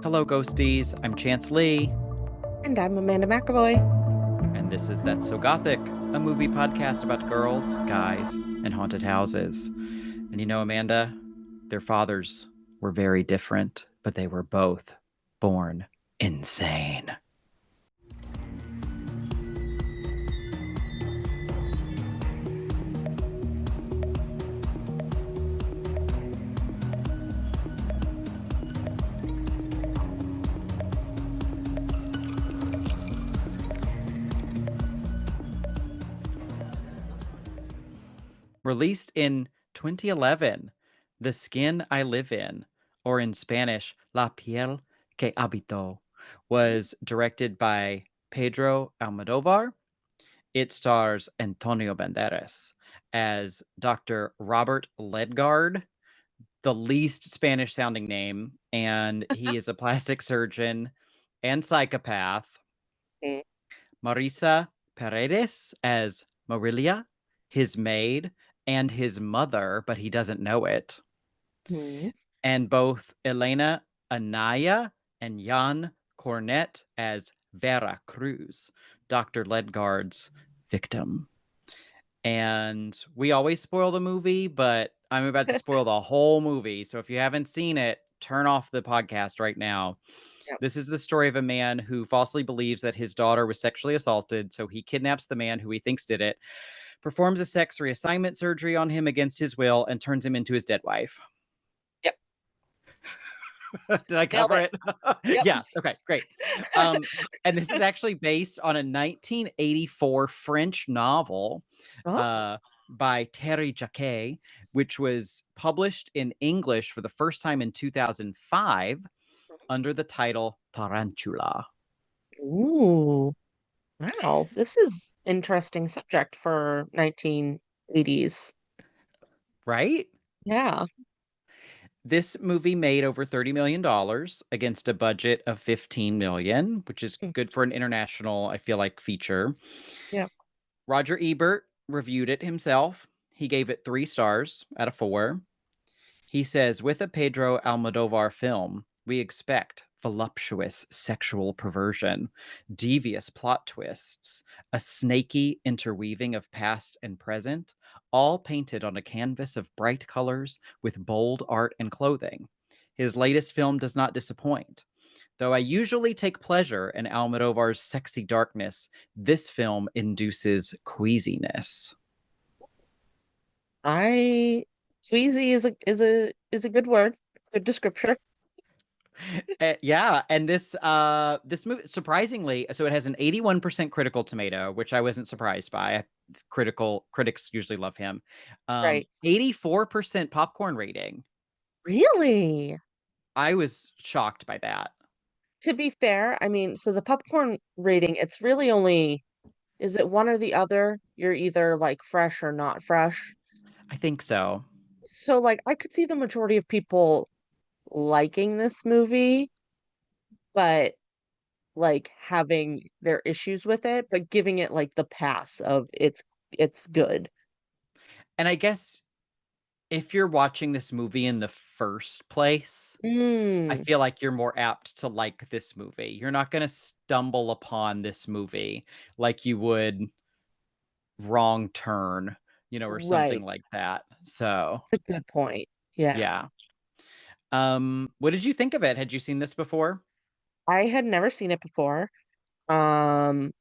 Hello, ghosties. I'm Chance Lee, And I'm Amanda McAvoy. and this is That's So Gothic, a movie podcast about girls, guys, and haunted houses. And you know, Amanda, their fathers were very different, but they were both born insane. Released in 2011, The Skin I Live In, or in Spanish, La piel que habito, was directed by Pedro Almodóvar. It stars Antonio Banderas as Dr. Robert Ledgard, the least Spanish sounding name, and he is a plastic surgeon and psychopath. Mm. Marisa Paredes as Marilia, his maid, and his mother, but he doesn't know it. Mm. And both Elena Anaya and Jan Cornet as Vera Cruz, Dr. Ledgard's victim. And we always spoil the movie, but I'm about to spoil the whole movie. So if you haven't seen it, turn off the podcast right now. Yep. This is the story of a man who falsely believes that his daughter was sexually assaulted, so he kidnaps the man who he thinks did it, performs a sex reassignment surgery on him against his will, and turns him into his dead wife. Yep. Did I Nailed cover it. it? Yep. Yeah. Okay, great. And this is actually based on a 1984 French novel Oh. uh, by Terry Jacquet, which was published in English for the first time in 2005 under the title Tarantula. Ooh. Wow. This is interesting subject for 1980s. Right? Yeah. This movie made over $30 million against a budget of 15 million, which is Mm. good for an international, I feel like, feature. Yeah. Roger Ebert reviewed it himself. He gave it 3 stars out of 4. He says, with a Pedro Almodovar film, we expect voluptuous sexual perversion, devious plot twists, a snaky interweaving of past and present, all painted on a canvas of bright colors with bold art and clothing. His latest film does not disappoint. Though I usually take pleasure in Almodovar's sexy darkness, this film induces queasiness. I Sweezy is a good word. Good description. Yeah, and this movie surprisingly, so it has an 81% critical tomato, which I wasn't surprised by. Critics usually love him. Right. 84% popcorn rating. Really? I was shocked by that. To be fair, I mean, so the popcorn rating, it's really only, is it one or the other? You're either like fresh or not fresh. I think so. So like I could see the majority of people liking this movie, but like having their issues with it, but giving it like the pass of it's good. And I guess if you're watching this movie in the first place, I Mm, feel like you're more apt to like this movie. You're not going to stumble upon this movie like you would Wrong Turn, or something right. like that. So, It's a good point. Yeah. yeah. What did you think of it? Had you seen this before? I had never seen it before. Um,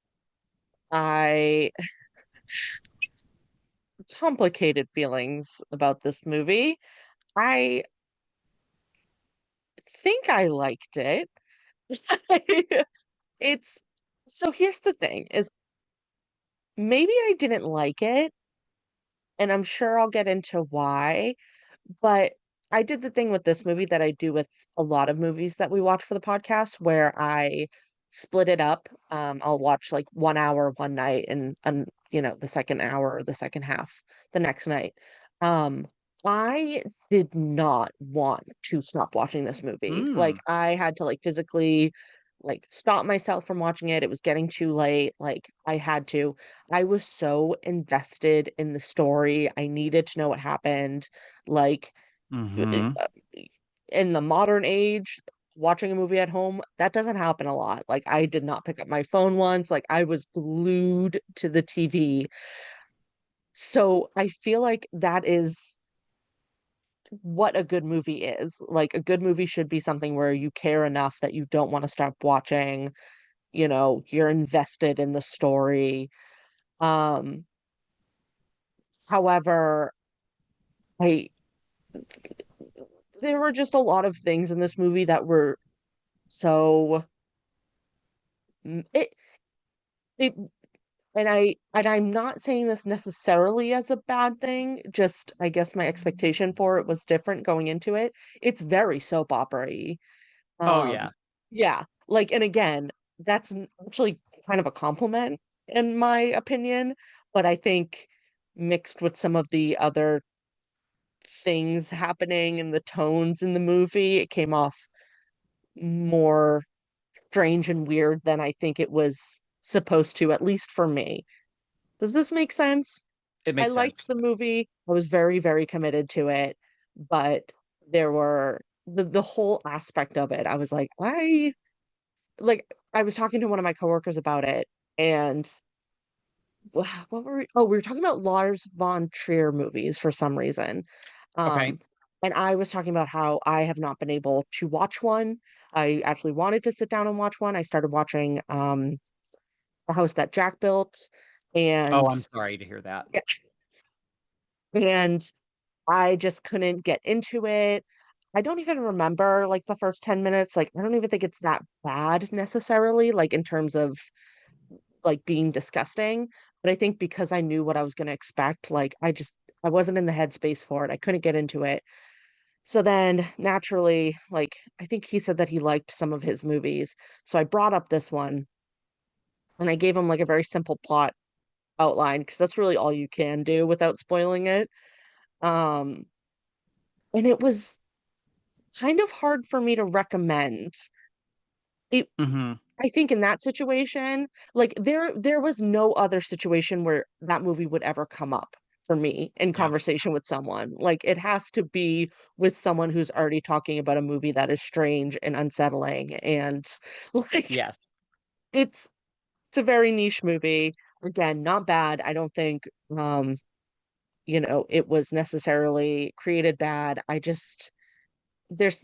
I complicated feelings about this movie. I think I liked it. It's so here's the thing is maybe I didn't like it, and I'm sure I'll get into why. But I did the thing with this movie that I do with a lot of movies that we watch for the podcast where I split it up. I'll watch like 1 hour one night and the second hour or the second half the next night. Um, I did not want to stop watching this movie. Like Mm. I had to like physically like stop myself from watching it. It was getting too late. Like I had to. I was so invested in the story. I needed to know what happened. Like, Mm-hmm. in the modern age, watching a movie at home, that doesn't happen a lot. Like, I did not pick up my phone once, like, I was glued to the TV. So, I feel like that is what a good movie is. Like, a good movie should be something where you care enough that you don't wanna stop watching, you're invested in the story. Um, however, I there were just a lot of things in this movie that were so mm, it and I'm not saying this necessarily as a bad thing, just I guess my expectation for it was different going into it. It's very soap opera-y. Oh, Um, yeah. yeah, like, and again, that's actually kind of a compliment in my opinion, but I think mixed with some of the other things happening and the tones in the movie, it came off more strange and weird than I think it was supposed to, at least for me. Does this make sense? It I makes liked sense. the movie. I was very, very committed to it, but there were the whole aspect of it, I was I was talking to one of my coworkers about it, and what were we we were talking about Lars von Trier movies for some reason. Okay. Um, and I was talking about how I have not been able to watch one. I actually wanted to sit down and watch one. I started watching, The House That Jack Built, Oh, and I'm sorry to hear that. yeah, and I just couldn't get into it. I don't even remember, like, the first 10 minutes, like, I don't even think it's that bad necessarily, like, in terms of, like, being disgusting, but I think because I knew what I was gonna expect, like, I wasn't in the headspace for it, I couldn't get into it. So then, naturally, like, I think he said that he liked some of his movies, so I brought up this one, and I gave him, like, a very simple plot outline because that's really all you can do without spoiling it. Um, and it was kind of hard for me to recommend. It Mhm. I think in that situation, like, there was no other situation where that movie would ever come up for me in Yeah. conversation with someone. Like, it has to be with someone who's already talking about a movie that is strange and unsettling, and, like, Yes. it's it's a very niche movie. Again, not bad. I don't think, it was necessarily created bad. There's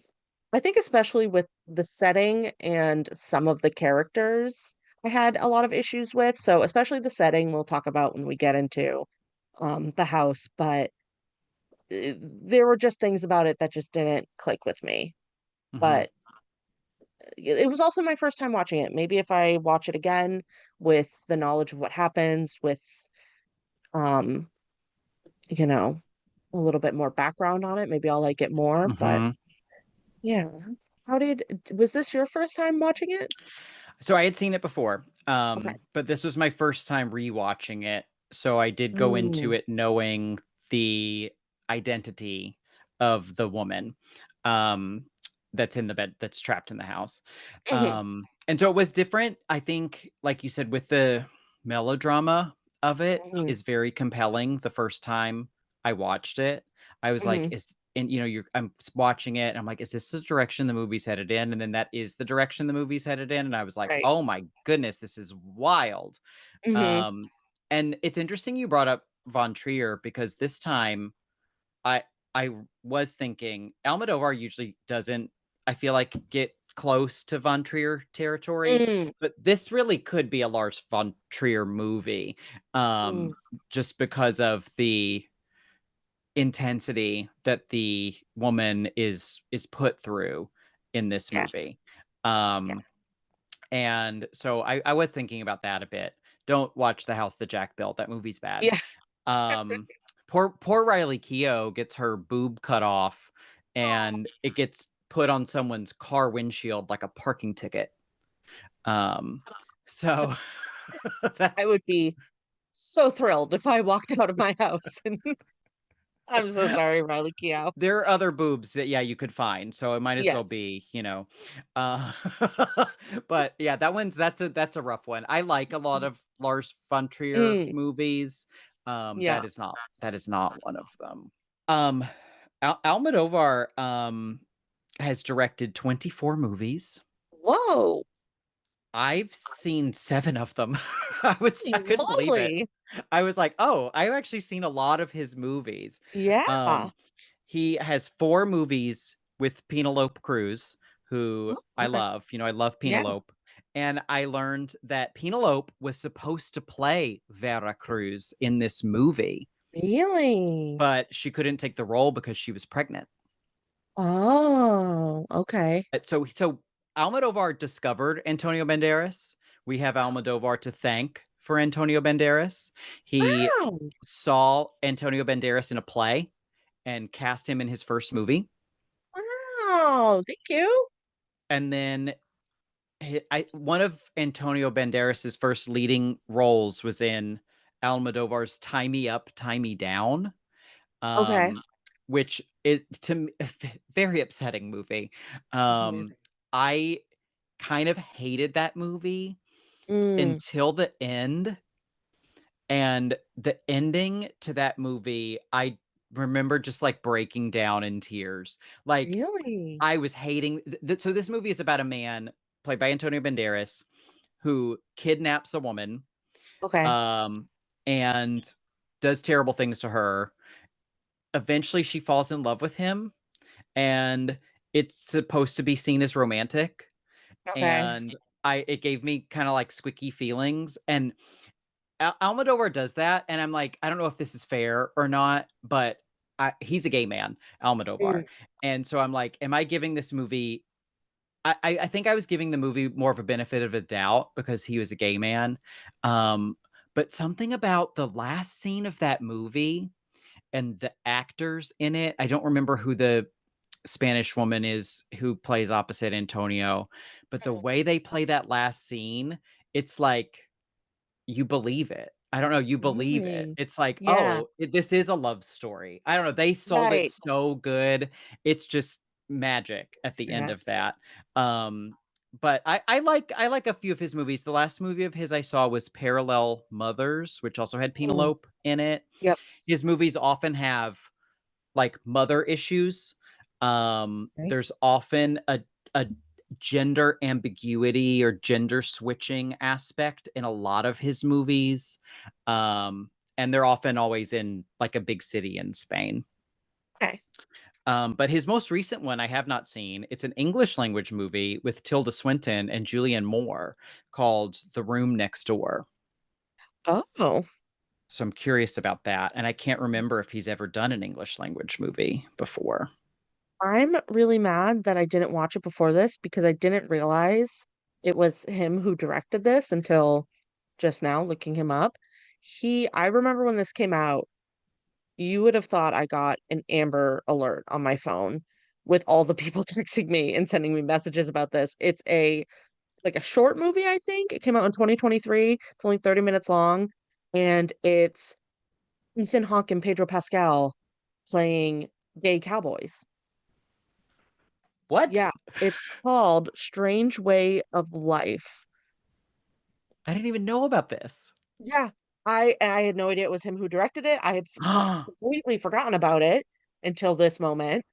I think especially with the setting and some of the characters, I had a lot of issues with, so especially the setting we'll talk about when we get into, the house, but, there were just things about it that just didn't click with me, Mhm. but it was also my first time watching it. Maybe if I watch it again with the knowledge of what happens, with, um, you know, a little bit more background on it, maybe I'll like it more, but Mhm. yeah. Was this your first time watching it? So I had seen it before, Okay. but this was my first time rewatching it, so I did go into Mm. it knowing the identity of the woman, um, that's in the bed that's trapped in the house, Mhm, and so it was different, I think, like you said, with the melodrama of it mhm, is very compelling the first time I watched it. I was like, mhm. "Is" and, I'm watching it, and I'm like, "Is this the direction the movie's headed in?" And then that is the direction the movie's headed in, and I was like, Right. "Oh my goodness, this is wild." Mhm, Um, and it's interesting you brought up Von Trier because this time I I was thinking Almodovar usually doesn't, I feel like, get close to Von Trier territory, mm, but this really could be a Lars von Trier movie, mm, just because of the intensity that the woman is put through in this yes. movie. Yeah. Um, and so I was thinking about that a bit. Don't watch The House That Jack Built. That movie's bad. Yeah. Um, poor Riley Keough gets her boob cut off, and it gets put on someone's car windshield like a parking ticket. Um, so that I would be so thrilled if I walked out of my house and I'm so sorry, Riley Keough. there are other boobs that, yeah, you could find, so it might as well Yes. be, uh, but yeah, that's a rough one. I like a lot of Lars von Trier Mm, movies. yeah. That is not one of them. Um, Almodovar, has directed 24 movies. Whoa. I've seen 7 of them. I Holy couldn't believe it. moly. I was like, "Oh, I've actually seen a lot of his movies." Yeah. Um, he has 4 movies with Penelope Cruz, who Oh, I okay. love, I love Yeah. Penelope, and I learned that Penelope was supposed to play Vera Cruz in this movie, Really? but she couldn't take the role because she was pregnant. Oh, okay. So Almodovar discovered Antonio Banderas. We have Almodovar to thank for Antonio Banderas. He Wow. saw Antonio Banderas in a play and cast him in his first movie. Wow. Thank you. And then one of Antonio Banderas's first leading roles was in Almodovar's Tie Me Up, Tie Me Down, Okay. um, which is to me a very upsetting movie. Amazing. I kind of hated that movie Mm, until the end, and the ending to that movie, I remember just, like, breaking down in tears. Like, really? I was hating so this movie is about a man played by Antonio Banderas who kidnaps a woman, Okay. um, and does terrible things to her. Eventually, she falls in love with him, and it's supposed to be seen as romantic, Okay. and I it gave me kinda, like, squicky feelings, and Almodovar does that, and I'm like, I don't know if this is fair or not, but he's a gay man, Almodovar, Mm, and so I'm like, am I giving this movie I think I was giving the movie more of a benefit of a doubt because he was a gay man, um, but something about the last scene of that movie and the actors in it, I don't remember who the Spanish woman is who plays opposite Antonio, but the mm, way they play that last scene, it's like you believe it. I don't know, you believe it. really? It's like, Yeah. "Oh, this is a love story." I don't know, they sold it Right. so good. It's just magic at the end of Yes. that. Um, but I like a few of his movies. The last movie of his I saw was Parallel Mothers, which also had Mm, Penelope in it. yep. His movies often have like mother issues. Okay. There's often a gender ambiguity or gender switching aspect in a lot of his movies. And they're often always in like a big city in Spain. Okay. But his most recent one I have not seen. It's an English language movie with Tilda Swinton and Julianne Moore called The Room Next Door. Oh. So I'm curious about that. And I can't remember if he's ever done an English language movie before. I'm really mad that I didn't watch it before this because I didn't realize it was him who directed this until just now looking him up. I remember when this came out, you would have thought I got an Amber Alert on my phone with all the people texting me and sending me messages about this. It's like a short movie, I think. It came out in 2023. It's only 30 minutes long, and it's Ethan Hawke and Pedro Pascal playing gay cowboys. What? Yeah, it's called Strange Way of Life. I didn't even know about this. Yeah, I had no idea it was him who directed it. I had completely forgotten about it until this moment.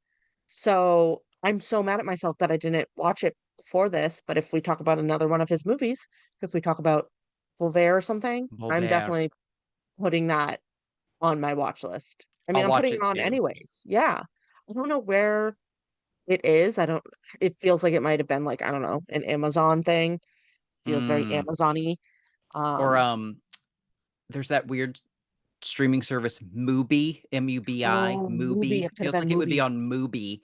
So, I'm so mad at myself that I didn't watch it before this, but if we talk about another one of his movies, if we talk about Voltaire or something, I'm Voltaire. definitely putting that on my watch list. I mean, I'll I'm watch putting it it on too. anyways. Yeah. I don't know where it is. I don't it feels like it might have been like, I don't know, an Amazon thing. Feels very Mm. Amazon-y. Or, Um, there's that weird streaming service, Mubi, Mubi, oh, movie. Mubi. It could have Feels been like it would be movie. on Mubi.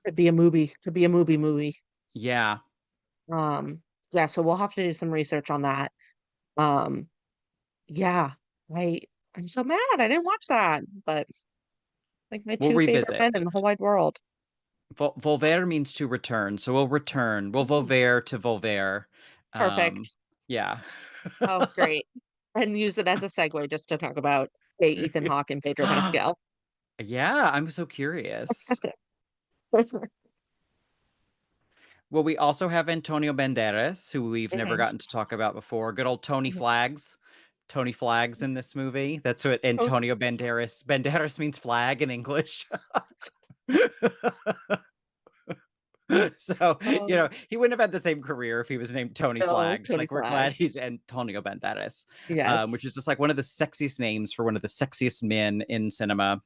Could be a movie. Could be a movie. Yeah. Um, yeah, so we'll have to do some research on that. Um, yeah, I I'm so mad I didn't watch that, but like my We'll 2 favorite revisit. men in the whole wide world. Volver means to return, so we'll return. We'll Ooh, volver to volver. Um, perfect. yeah. Oh, great. And use it as a segue just to talk about, hey, Ethan Hawke and Pedro Pascal. Yeah, I'm so curious. Well, we also have Antonio Banderas, who we've never Mhm, gotten to talk about before. Good old Tony mhm. Flags. Tony Flags in this movie. That's what Oh, Antonio Banderas. Banderas means flag in English. So, Oh, he wouldn't have had the same career if he was named Tony no, Flags. Tony Like, we're glad Flags. he's Antonio Banderas, which Yes, is just like one of the sexiest names for one of the sexiest men in cinema.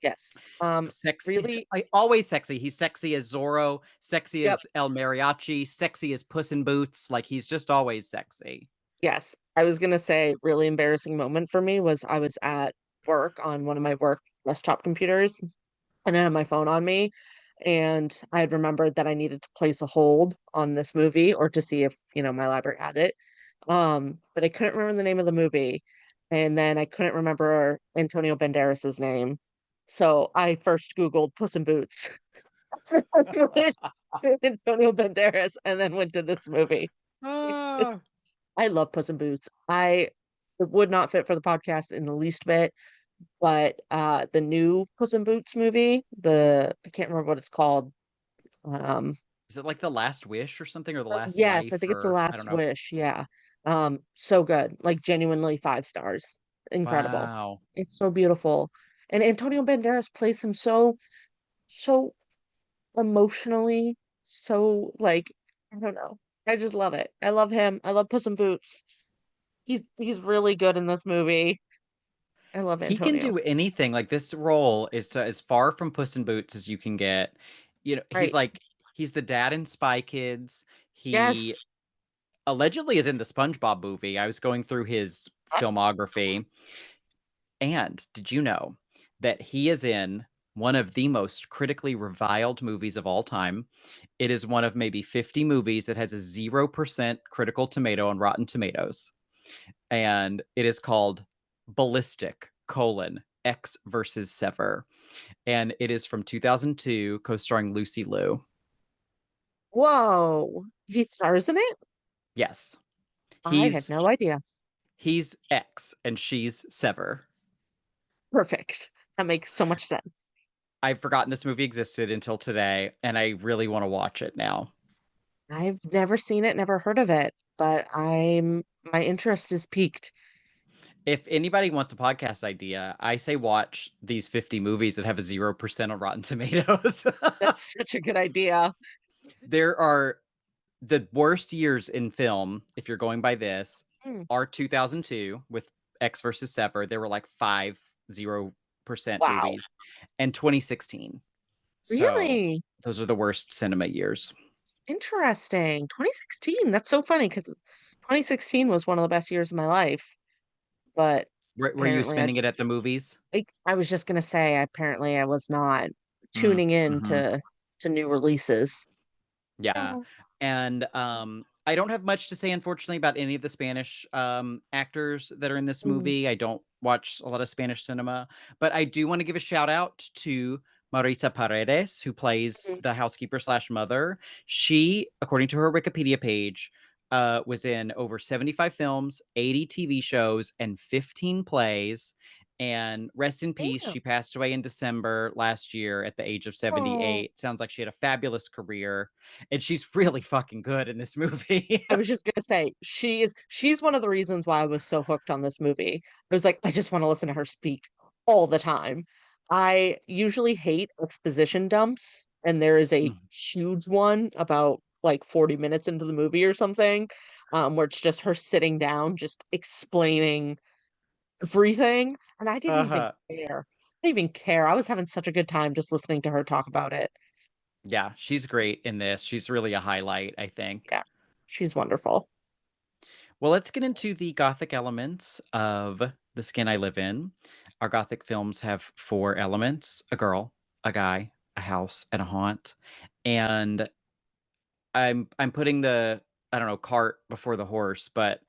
yes. It's Really, always sexy. He's sexy as Zorro, sexy yep, as El Mariachi, sexy as Puss in Boots. Like, he's just always sexy. yes. I was gonna say, really embarrassing moment for me was I was at work on one of my work desktop computers, and I had my phone on me, and I had remembered that I needed to place a hold on this movie or to see if, my library had it. But I couldn't remember the name of the movie, and then I couldn't remember Antonio Banderas's name. So I first Googled Puss in Boots. Went to Antonio Banderas and then went to this movie. Ah. It's I love Puss in Boots. It would not fit for the podcast in the least bit, but, the new Puss in Boots movie, I can't remember what it's called, um Is it like The Last Wish or something, or The Last yes, I Life, think it's The or I don't Last know. Wish, yeah. So good, like, genuinely 5 stars. Incredible. Wow. It's so beautiful, and Antonio Banderas plays him so emotionally, so, like, I don't know. I just love it. I love him. I love Puss in Boots. He's really good in this movie. I love He can Antonio. do anything. Like, this role is as far from Puss in Boots as you can get. Right. He's the dad in Spy Kids. He Yes. allegedly is in the SpongeBob movie. I was going through his filmography. And did you know that he is in one of the most critically reviled movies of all time? It is one of maybe 50 movies that has a 0% critical tomato on Rotten Tomatoes. And it is called Ballistic: X versus Sever. And it is from 2002, co-starring Lucy Liu. Whoa! He stars in it? Yes. I had He's no idea. he's X and she's Sever. Perfect. That makes so much sense. I've forgotten this movie existed until today, and I really want to watch it now. I've never seen it, never heard of it, but my interest is piqued. If anybody wants a podcast idea, I say watch these 50 movies that have a 0% on Rotten Tomatoes. That's such a good idea. There are the worst years in film, if you're going by this, Mm, are 2002 with X versus Sever. There were like 0% wow. movies, and 2016. So Really? those are the worst cinema years. Interesting. 2016, that's so funny because 2016 was one of the best years of my life, but Were you apparently spending it at the movies? I was just gonna say, apparently I was not Mm, tuning in mhm. to new releases. Yeah, Yes. and, I don't have much to say, unfortunately, about any of the Spanish, actors that are in this Mm, movie. I don't watch a lot of Spanish cinema, but I do wanna give a shout out to Marisa Paredes, who plays mhm. the housekeeper/mother. She, according to her Wikipedia page, was in over 75 films, 80 TV shows, and 15 plays, and rest in peace, Damn. she passed away in December last year at the age of Oh. 78. Sounds like she had a fabulous career, and she's really fucking good in this movie. I was just gonna say, she's one of the reasons why I was so hooked on this movie. I was like, I just wanna listen to her speak all the time. I usually hate exposition dumps, and there is a Mm. huge one about, like, 40 minutes into the movie or something, where it's just her sitting down, just explaining everything, and I didn't even Uh-huh. care. I didn't even care. I was having such a good time just listening to her talk about it. Yeah, she's great in this. She's really a highlight, I think. Yeah. She's wonderful. Well, let's get into the gothic elements of The Skin I Live In. Our gothic films have 4 elements: a girl, a guy, a house, and a haunt. And I'm putting the, I don't know, cart before the horse, but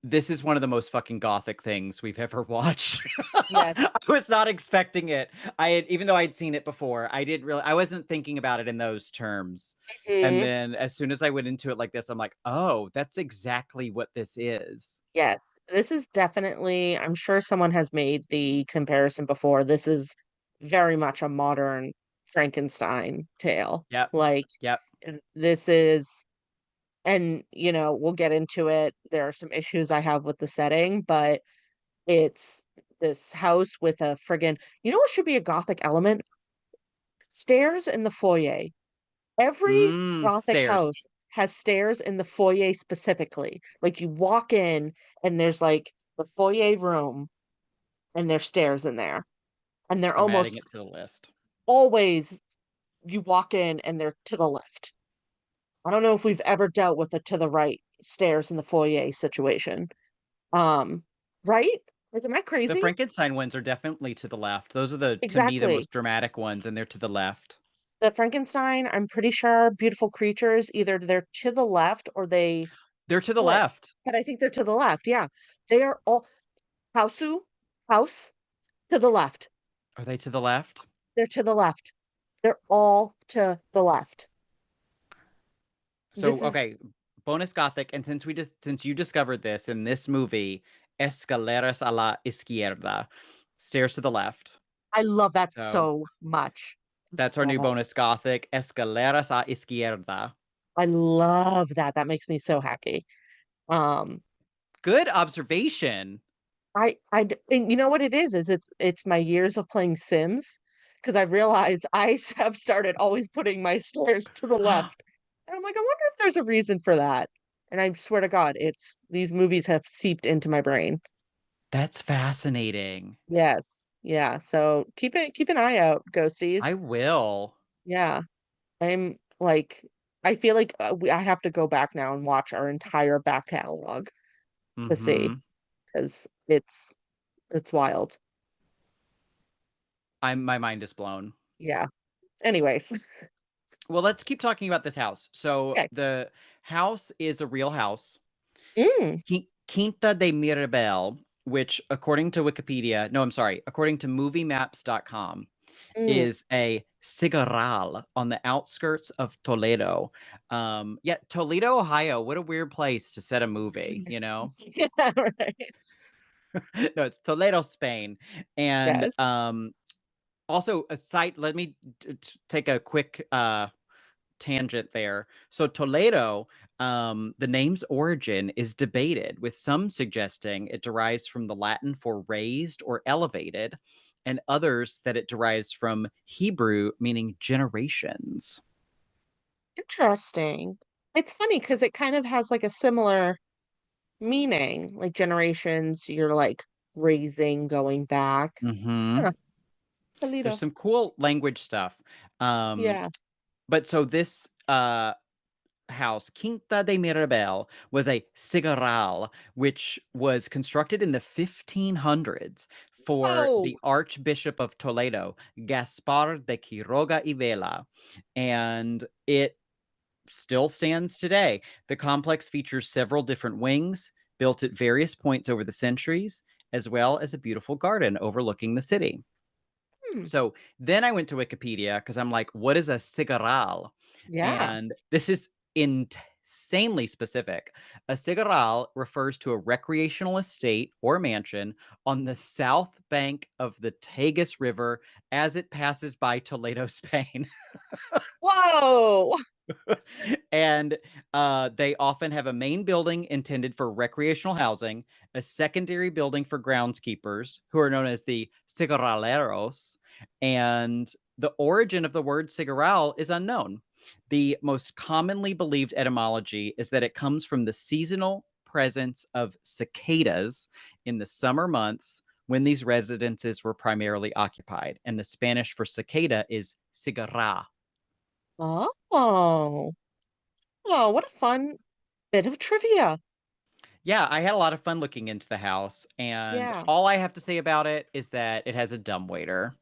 this is one of the most fucking gothic things we've ever watched. I Yes. was not expecting it. I had, even though I'd seen it before, I wasn't thinking about it in those terms. And Mhm. then as soon as I went into it like this, I'm like, "Oh, that's exactly what this is." Yes, this is definitely I'm sure someone has made the comparison before. This is very much a modern Frankenstein tale. Yep. Like, Yep. this is and, we'll get into it. There are some issues I have with the setting, but it's this house with a friggin' what should be a gothic element? Stairs in the foyer. Every Gothic Stairs. house has stairs in the foyer specifically. Like, you walk in and there's, like, the foyer room, and there's stairs in there, and they're I'm adding almost it to the list. always you walk in and they're to the left. I don't know if we've ever dealt with a to the right stairs in the foyer situation. Um, right? Like, am I The crazy? Frankenstein ones are definitely to the left. Those are the to me the Exactly. most dramatic ones, and they're to the left. The Frankenstein, I'm pretty sure Beautiful Creatures, either they're to the left or they They're to the split, left. but I think they're to the left, yeah. They are all Hausu house, to the left. Are they to the left? They're to the left. They're all to the left. So This is okay, bonus Gothic, and since you discovered this in this movie, escaleras a la izquierda, stairs to the left. I love that So so much. that's our new Stop. bonus Gothic, escaleras a izquierda. I love that, that makes me so happy. Um, Good observation. and you know what it is it's my years of playing Sims, because I realized have started always putting my stairs to the left. And I'm like, "I wonder if there's a reason for that." And I swear to God, it's these movies have seeped into my brain. That's fascinating. Yes. Yeah, so keep an eye out, I ghosties. will. Yeah. I'm like I feel like, I have to go back now and watch our entire back catalog to see, Mhm. 'cause it's wild. I'm my mind is blown. Yeah. Anyways. Well, let's keep talking about this house. So Okay. the house is a real house. Mm, Quinta de Mirabel, which according to Wikipedia, no, I'm sorry, according to moviemaps.com, mm. is a cigarral on the outskirts of Toledo. Yeah, Toledo, Ohio. What a weird place to set a movie, you know? Yeah, right. No, it's Toledo, Spain. And Yes. also a site, let me take a quick tangent there. So Toledo, the name's origin is debated, with some suggesting it derives from the Latin for raised or elevated, and others that it derives from Hebrew meaning generations. Interesting. It's funny because it kind of has, like, a similar meaning, like, generations, you're, like, raising, going back. Hmm. Huh, There's Toledo. some cool language stuff. Um, Yeah. but so this house, Quinta de Mirabel, was a cigarral, which was constructed in the 1500s for Oh, the Archbishop of Toledo, Gaspar de Quiroga y Vela. And it still stands today. The complex features several different wings built at various points over the centuries, as well as a beautiful garden overlooking the city. hmm. So then I went to Wikipedia because I'm like, what is a cigarral? Yeah. And this is insanely specific. A cigarral refers to a recreational estate or mansion on the south bank of the Tagus River as it passes by Toledo, Spain. Whoa! And they often have a main building intended for recreational housing, a secondary building for groundskeepers, who are known as the cigarraleros, and the origin of the word cigarral is unknown. The most commonly believed etymology is that it comes from the seasonal presence of cicadas in the summer months when these residences were primarily occupied. And the Spanish for cicada is cigarra. Oh. Oh, what a fun bit of trivia. Yeah, I had a lot of fun looking into the house, and Yeah, all I have to say about it is that it has a dumbwaiter,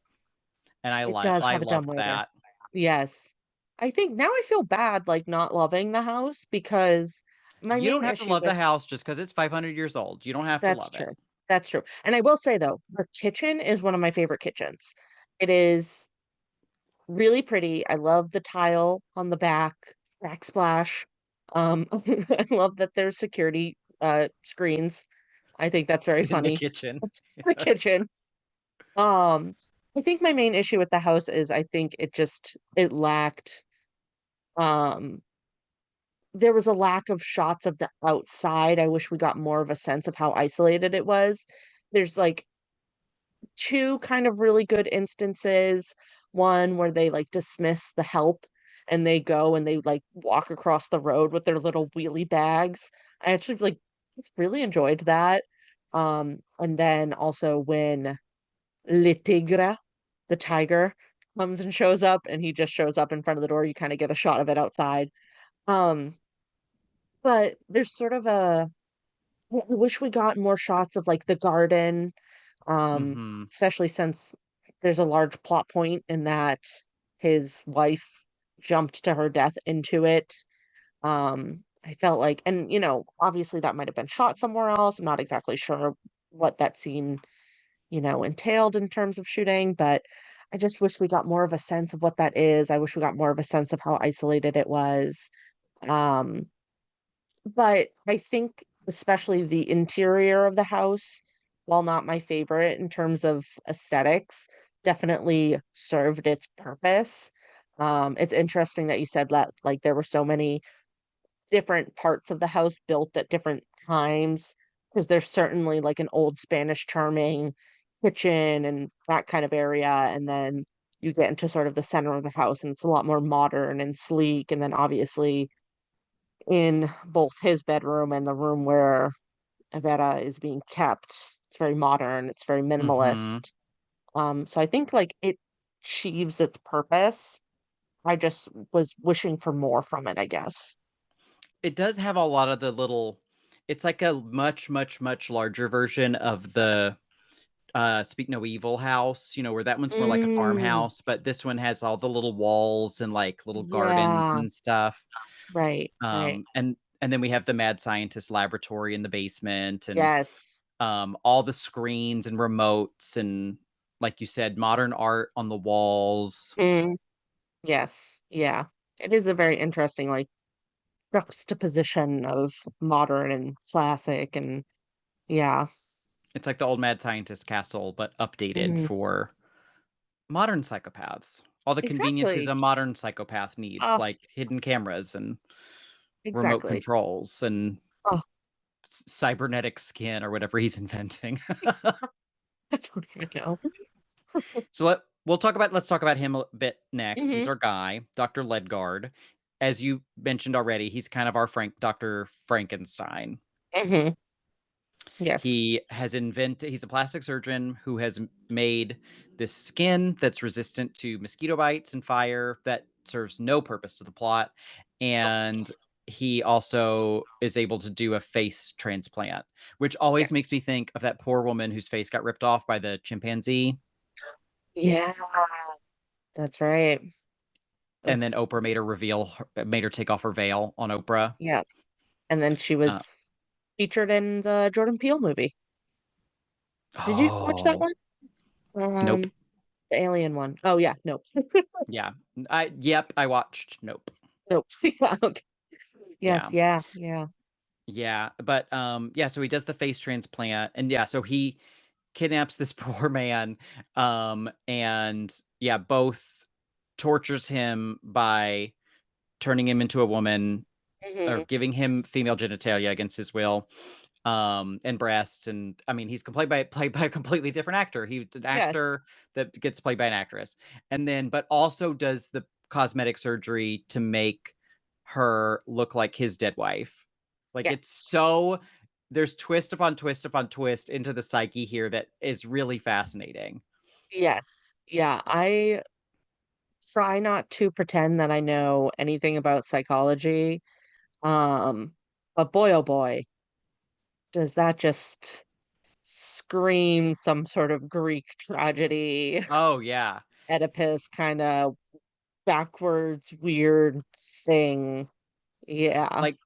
and it does I have a loved dumbwaiter. that. Yes. I think now I feel bad, like, not loving the house because my You don't main have to issue love with the house just because it's 500 years old. You don't have to that's love it. true. That's true. And I will say though, her kitchen is one of my favorite kitchens. It is really pretty. I love the tile on the backsplash. I love that there's security screens. I think that's very In the funny. kitchen. It's the Yes. kitchen. I think my main issue with the house is I think it lacked um there was a lack of shots of the outside. I wish we got more of a sense of how isolated it was. There's, like, 2 kind of really good instances, one where they, like, dismiss the help, and they go and they, like, walk across the road with their little wheelie bags. I actually, like, just really enjoyed that. And then also when Le Tigre, the tiger, comes and shows up, and he just shows up in front of the door, you kinda get a shot of it outside. Um, but there's sort of a I wish we got more shots of, like, the garden, Mhm. especially since there's a large plot point in that his wife jumped to her death into it. I felt like and, obviously that might have been shot somewhere else. I'm not exactly sure what that scene, entailed in terms of shooting, but I just wish we got more of a sense of what that is. I wish we got more of a sense of how isolated it was. Um but I think especially the interior of the house, while not my favorite in terms of aesthetics, definitely served its purpose. It's interesting that you said that, like, there were so many different parts of the house built at different times, because there's certainly, like, an old Spanish charming kitchen and that kind of area, and then you get into sort of the center of the house, and it's a lot more modern and sleek, and then obviously in both his bedroom and the room where Vera is being kept. It's very modern, it's very Mhm. minimalist. So I think, like, it achieves its purpose. I just was wishing for more from it, I guess. It does have a lot of the little it's like a much, much, much larger version of the, Speak No Evil house, where that one's more like a Mm, farmhouse, but this one has all the little walls and, like, little gardens yeah, and stuff. right, right. And then we have the mad scientist laboratory in the basement and, Yes. all the screens and remotes and, like you said, modern art on the walls. Mm, yes, yeah. It is a very interesting, like, juxtaposition of modern and classic and yeah. It's like the old mad scientist castle, but updated Mhm. for modern psychopaths. All the conveniences Exactly. a modern psychopath needs, Oh, like hidden cameras and remote exactly. controls and Oh, cybernetic skin or whatever he's inventing. I don't even know. So let's talk about him a bit next. He's Mhm, our guy, Dr. Ledgard. As you mentioned already, he's kind of our Dr. Frankenstein. mhm. Yes. He's a plastic surgeon who has made this skin that's resistant to mosquito bites and fire that serves no purpose to the plot. And he also is able to do a face transplant, which always Yes. makes me think of that poor woman whose face got ripped off by the chimpanzee. Yeah, that's right. And Ugh, then Oprah made her take off her veil on Oprah. yeah, and then she Uh, was featured in the Jordan Peele movie. Did you watch that oh, one? nope. The alien one. Oh, yeah, nope. Yeah. I watched Nope. Nope. Yeah, okay. Yeah. Yes, yeah, yeah. Yeah, but, yeah, so he does the face transplant, and yeah, so he kidnaps this poor man, and yeah, both tortures him by turning him into a woman or Mhm. giving him female genitalia against his will, and breasts, and I mean, he's played by a completely different actor. He's an Yes, actor that gets played by an actress, and then but also does the cosmetic surgery to make her look like his dead wife. Like, it's yes, so there's twist upon twist upon twist into the psyche here that is really fascinating. yes. Yeah, I try not to pretend that I know anything about psychology, um, but boy, oh boy, does that just scream some sort of Greek tragedy, Oh, yeah. Oedipus kinda backwards weird thing. Yeah. Like,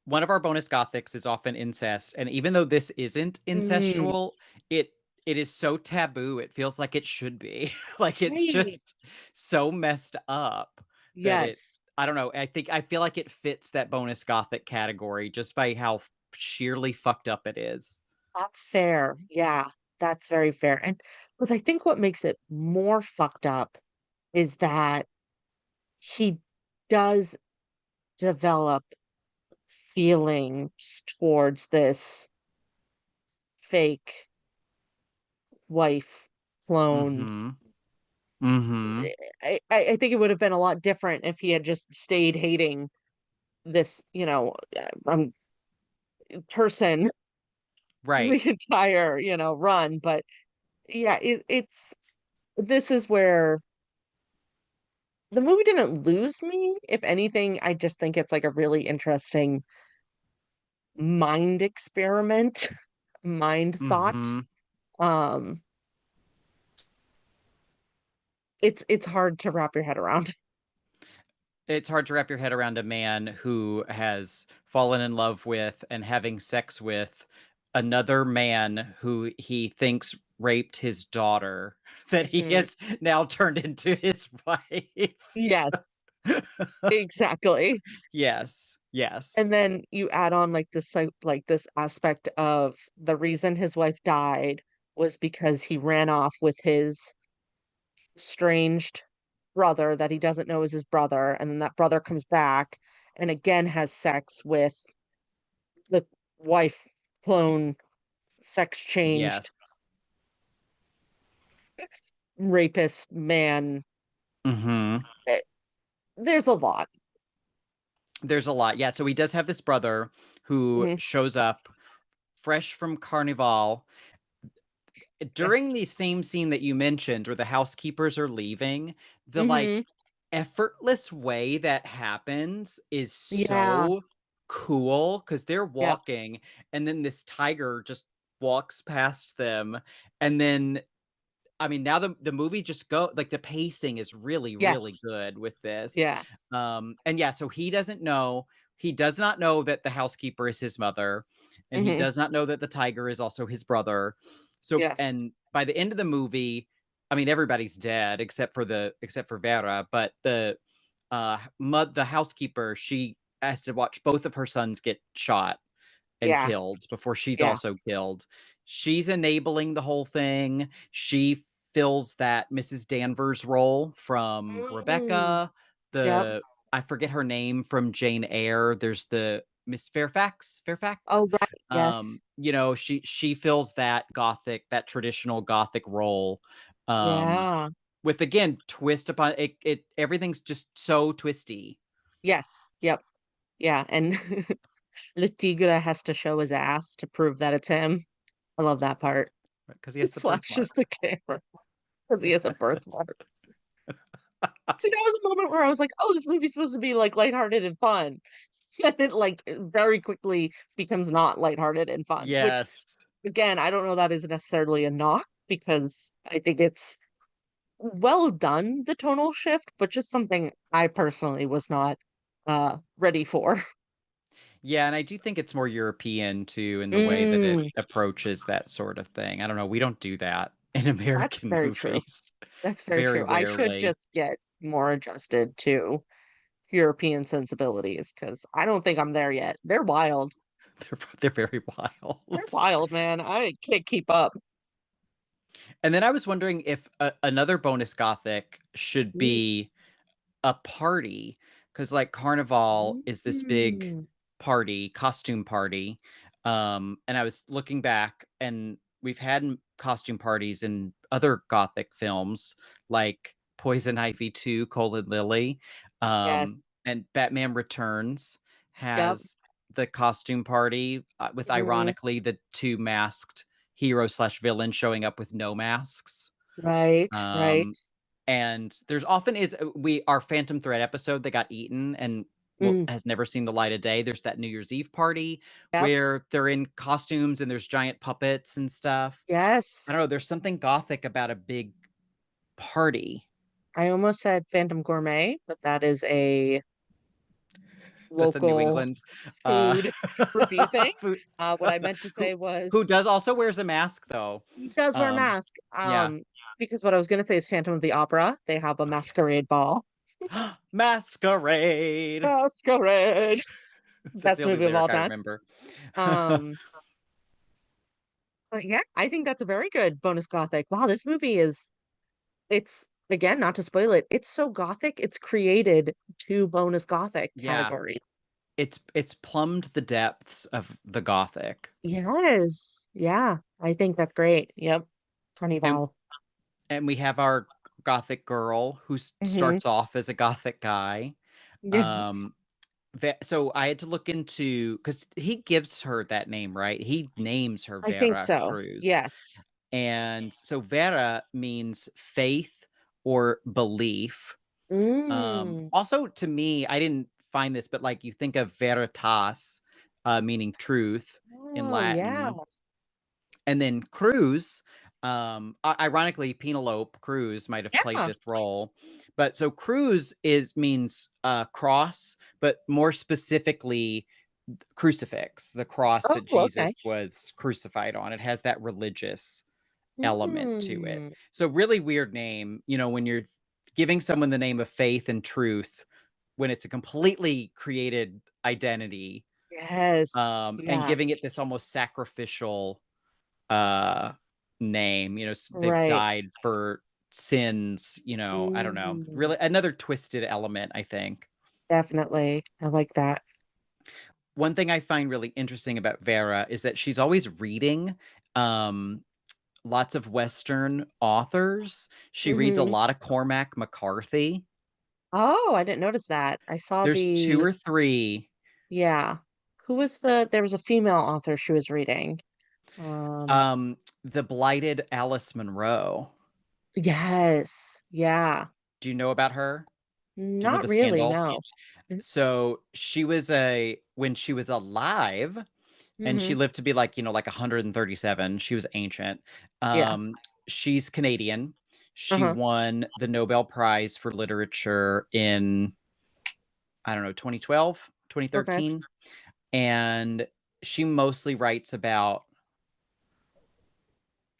one of our bonus gothics is often incest, and even though this isn't Mm, incestual, it it is so taboo, it feels like it should be. Like, it's right. just so messed up that Yes, I don't know, I feel like it fits that bonus gothic category just by how sheerly fucked up it is. that's fair. Yeah, that's very fair, and because I think what makes it more fucked up is that he does develop feelings towards this fake wife clone Mhm. Mhm. I think it would have been a lot different if he had just stayed hating this, person Right. the entire, run, but yeah, it's this is where the movie didn't lose me. If anything, I just think it's like a really interesting mind experiment, mind thought. Mhm. Um, it's hard to wrap your head around. It's hard to wrap your head around a man who has fallen in love with and having sex with another man who he thinks raped his daughter that he Mhm. has now turned into his wife. Yes, exactly. Yes. Yes. And then you add on like this aspect of the reason his wife died was because he ran off with his estranged brother that he doesn't know is his brother, and then that brother comes back and again has sex with the wife clone sex changed Yes. rapist man. Mhm. Eh, there's a lot. There's a lot. Yeah, so he does have this brother who Mhm. shows up fresh from Carnival. Yes. During the same scene that you mentioned where the housekeepers are leaving, the, Mhm. like, effortless way that happens is Yeah. so cool because 'cause they're Yep. walking, and then this tiger just walks past them, and then I mean, now the movie just go like, the pacing is really, really Yes. good with this. Yeah. And yeah, so he does not know that the housekeeper is his mother, and he Mhm. does not know that the tiger is also his brother. So Yes. and by the end of the movie, I mean, everybody's dead except for Vera, but the housekeeper, she has to watch both of her sons get shot and Yeah. killed before she's Yeah. also killed. She's enabling the whole thing. She fills that Mrs. Danvers role from Mm. Rebecca, Yep. the I forget her name from Jane Eyre. There's the Miss Fairfax, Fairfax? Oh, right. Yes. She fills that traditional gothic role, um, Yeah. with again, twist upon it everything's just so twisty Yes. Yep. Yeah, and Le Tigre has to show his ass to prove that it's him. I love that part. because he He has the flashes birthmark. the camera because he has a birthmark. See, that was a moment where I was like, "Oh, this movie's supposed to be, like, lighthearted and fun." And it, like, very quickly becomes not lighthearted and fun, which, Yes. again, I don't know that is necessarily a knock because I think it's well done, the tonal shift, but just something I personally was not, ready for. Yeah, and I do think it's more European too in the way that it Mm, approaches that sort of thing. I don't know, we don't do that in that's American very true. movies. That's very Very true. I should rarely. just get more adjusted to European sensibilities because I don't think I'm there yet. They're wild. They're very They're wild. wild, man. I can't keep up. And then I was wondering if another bonus gothic should Mm. be a party, because like, Carnival is this big Mm. party, costume party, and I was looking back, and we've had costume parties in other Gothic films, like Poison Ivy 2: Lily, Yes. and Batman Returns Yep. has the costume party, with Mhm. ironically the 2 masked hero/villain showing up with no masks. Right, right. Um, and there's often is we our Phantom Thread episode that got eaten and Mm. has never seen the light of day. There's that New Year's Eve party Yep. where they're in costumes and there's giant puppets and stuff. I Yes. don't know, there's something gothic about a big party. I almost said Phantom Gourmet, but that is a That's a New local England, uh, food review thing. food What I meant to who say who was does also wears a mask though. he does wear a Um, mask, yeah. because what I was gonna say is Phantom of the Opera. They have a Oh, yes. masquerade ball. Masquerade. Masquerade! That's the Best only movie of all lyric I time. remember. Um, but yeah, I think that's a very good bonus gothic. Wow, this movie is it's again, not to spoil it, it's so gothic, it's created 2 bonus gothic Yeah. categories. It's plumbed the depths of the Gothic, Yes. Yeah, I think that's great. Yep. and Carnival. and we have our gothic girl who Mhm. starts off as a gothic guy. Yeah, Um, so I had to look into because he gives her that name, right? He names her I think Vera so. Cruz. Yes. And so Vera means faith or belief. Mm. Also, to me, I didn't find this, but like you think of veritas, meaning truth in Oh, yeah. Latin, and then Cruz. Ironically, Penelope Cruz might have played Yeah. this role, but so Cruz is means cross, but more specifically crucifix, the cross that Oh, okay. Jesus was crucified on. It has that religious element to it. Mm. So really weird name, when you're giving someone the name of faith and truth when it's a completely created identity, Yes. and Yeah. giving it this almost sacrificial uh name, they've Right. died for sins, I don't know. Mm. Really another twisted element, I think. Definitely. I like that. One thing I find really interesting about Vera is that she's always reading um lots of Western authors. She reads a Mhm. lot of Cormac McCarthy. Oh, I didn't notice that. I saw There's 2 the or 3, yeah. Who was there was a female author she was reading. The Blighted Alice Munro. Yes. Yeah. Do you know about her? Do you know Not the really, scandal? no. So, she was when she was alive, and she Mhm. lived to be like 137, she was ancient. Yeah. She's Canadian. She Uh-huh. won the Nobel Prize for Literature in, I don't know, 2012, Okay. 2013. And she mostly writes about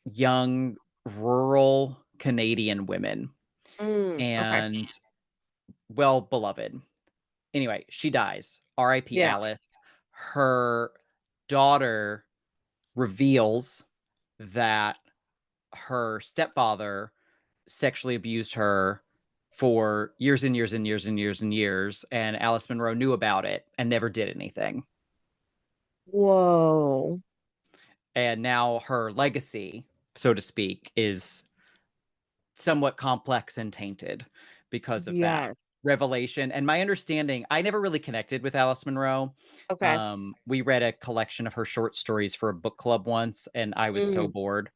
young rural Canadian women Okay. and well beloved. Anyway, she dies. R.I.P. Yeah. Alice. Her daughter reveals that her stepfather sexually abused her for years and years and years and years and years, and Alice Munro knew about it and never did anything. Whoa. And now her legacy, so to speak, is somewhat complex and tainted because of that Yes. revelation. And my understanding, I never really connected with Alice Munro. Okay. We read a collection of her short stories for a book club once, and I was so Mm. bored.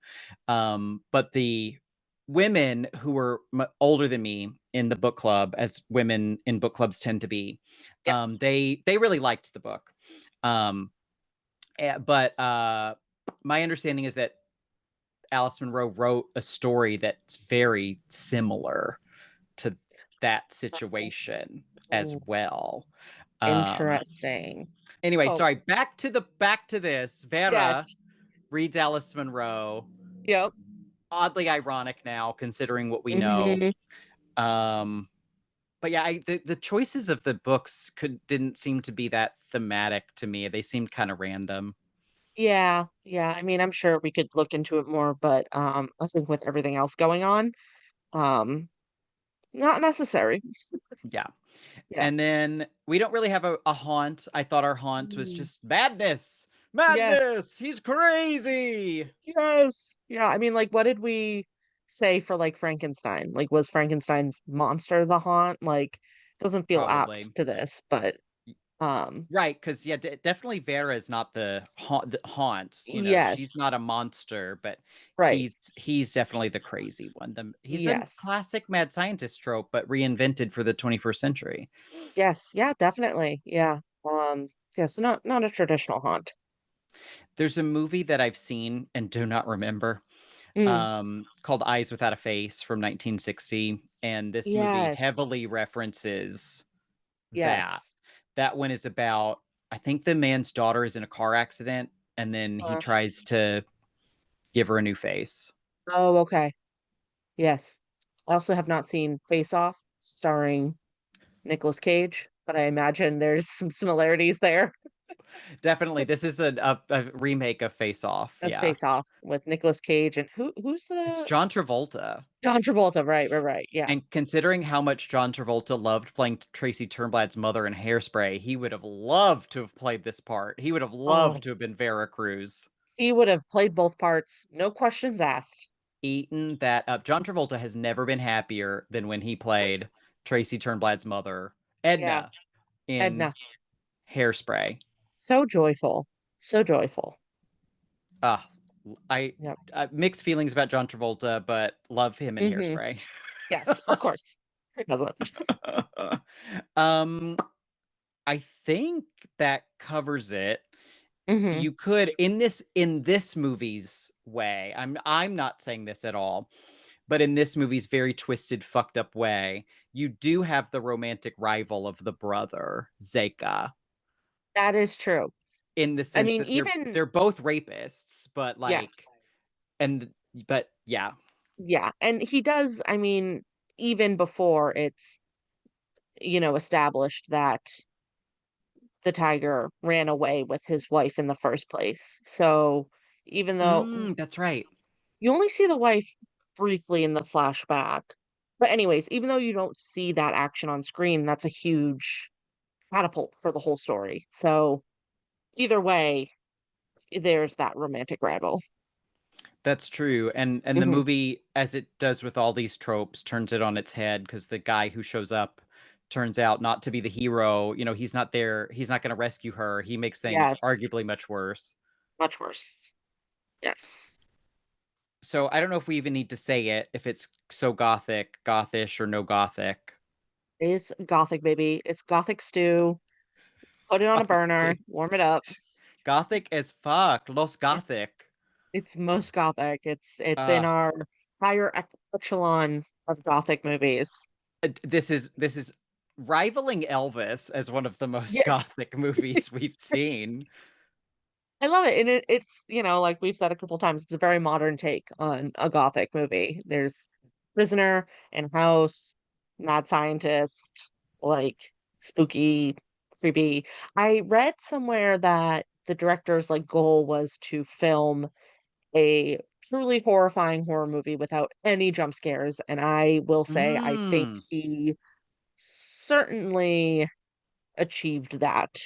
But the women who were older than me in the book club, as women in book clubs tend to be, Yes. they really liked the book. Um, but my understanding is that Alice Munro wrote a story that's very similar to that situation as Oh, well. Um, interesting. anyway, Oh, sorry, back to this. Vera yes. reads Alice Munro. Yep. Oddly ironic now, considering what we know. Mhm. Um, but yeah, the choices of the books didn't seem to be that thematic to me. They seemed kind of random. Yeah. Yeah. I mean, I'm sure we could look into it more, but I think with everything else going on, um, not necessary. Yeah. Yeah. And then we don't really have a haunt. I thought our haunt was Mm. just madness. Yes. Madness. He's crazy. Yes. Yeah, I mean, like, what did we say for, like, Frankenstein? Like, was Frankenstein's monster the haunt? Like, doesn't feel apt Probably. to this, but, um, Right, because yeah, definitely Vera is not the haunt. She's yes. not a monster, but Right. he's definitely the crazy one. He's the Yes. classic mad scientist trope, but reinvented for the 21st century. Yes, yeah, definitely, yeah. Yeah, so not a traditional haunt. There's a movie that I've seen and do not remember, Mm, called Eyes Without a Face from 1960, and this movie yes, heavily references that. yes. That one is about, I think the man's daughter is in a car accident, and then he Uh, tries to give her a new face. oh, okay, yes. I also have not seen Face Off, starring Nicolas Cage, but I imagine there's some similarities there. Definitely, this is a remake of Face Off, A yeah. Face Off with Nicolas Cage and who's It's the John Travolta, John Travolta, right, yeah. and considering how much John Travolta loved playing Tracy Turnblad's mother in Hairspray, he would have loved to have played this part. He would have Oh, loved to have been Vera Cruz. he would have played both parts, no questions asked. eaten that up. John Travolta has never been happier than when he Yes. played Tracy Turnblad's mother, Yeah, Edna, in Edna. Hairspray. So joyful. So joyful. Ah, I, Yep. mixed feelings about John Travolta, but love him in Hmm. Hairspray. Yes, of course. It doesn't. um, I think that covers it. Hmm. You could in this movie's way. I'm not saying this at all, but in this movie's very twisted, fucked up way, you do have the romantic rival of the brother, Zeka, That is true. in the I sense mean, that they're even they're both rapists, but like yes. and but yeah. Yeah, and he does, I mean, even before it's, established that the tiger ran away with his wife in the first place. So, even though That's right. you only see the wife briefly in the flashback. But anyways, even though you don't see that action on screen, that's a huge catapult for the whole story. So, either way, there's that romantic rival. That's true. And the Mhm. movie, as it does with all these tropes, turns it on its head because the guy who shows up turns out not to be the hero. He's not there. He's not going to rescue her. He makes things Yes, arguably much worse. much worse. Yes. So I don't know if we even need to say it, if it's so gothic, gothish, or no gothic. It's gothic, baby. It's gothic stew. Put it on a Gothic burner, too. warm it up. Gothic as fuck. Los It Gothic. it's most gothic. It's in Uh, our higher echelon of gothic movies. this is rivaling Elvis as one of the most Yes. gothic movies we've seen. I love it. And it's, like we've said a couple times, it's a very modern take on a gothic movie. There's Prisoner and House, Mad Scientist, like spooky, creepy. I read somewhere that the director's like goal was to film a truly horrifying horror movie without any jump scares, and I will say I think Mm. he certainly achieved that.